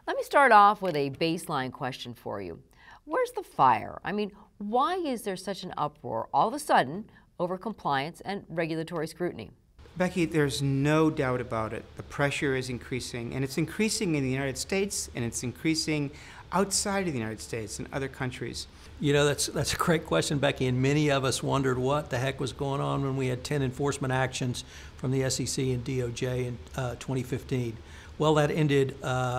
Let me start off with a baseline question for you. Where's the fire? I mean, why is there such an uproar all of a sudden over compliance and regulatory scrutiny? Becky, there's no doubt about it. The pressure is increasing, and it's increasing in the United States, and it's increasing outside of the United States and other countries. You know, that's a great question, Becky, and many of us wondered what the heck was going on when we had 10 enforcement actions from the SEC and DOJ in 2015. Well, that ended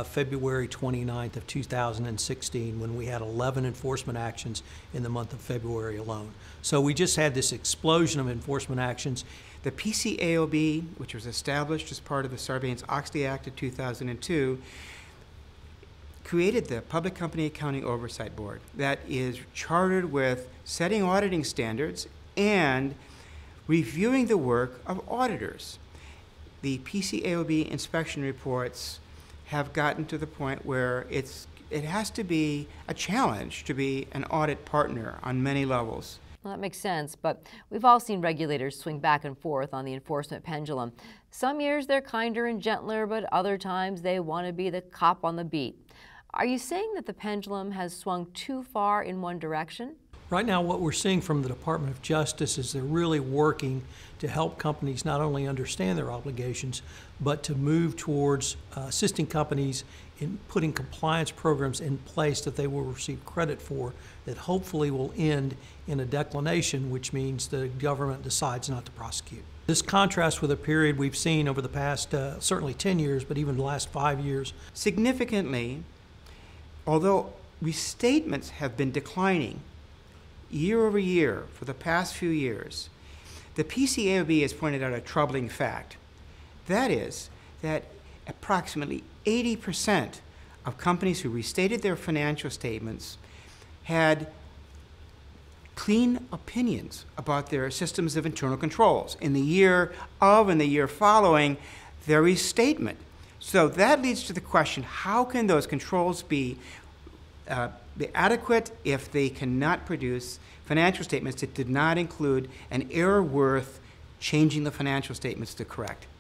February 29th of 2016 when we had 11 enforcement actions in the month of February alone. So we just had this explosion of enforcement actions. The PCAOB, which was established as part of the Sarbanes-Oxley Act of 2002, created the Public Company Accounting Oversight Board that is chartered with setting auditing standards and reviewing the work of auditors. The PCAOB inspection reports have gotten to the point where it has to be a challenge to be an audit partner on many levels. Well, that makes sense, but we've all seen regulators swing back and forth on the enforcement pendulum. Some years they're kinder and gentler, but other times they want to be the cop on the beat. Are you saying that the pendulum has swung too far in one direction? Right now, what we're seeing from the Department of Justice is they're really working to help companies not only understand their obligations, but to move towards assisting companies in putting compliance programs in place that they will receive credit for, that hopefully will end in a declination, which means the government decides not to prosecute. This contrasts with a period we've seen over the past certainly 10 years, but even the last 5 years. Significantly, although restatements have been declining year over year for the past few years, the PCAOB has pointed out a troubling fact. That is that approximately 80% of companies who restated their financial statements had clean opinions about their systems of internal controls in the year of and the year following their restatement. So that leads to the question, how can those controls be adequate if they cannot produce financial statements that did not include an error worth changing the financial statements to correct?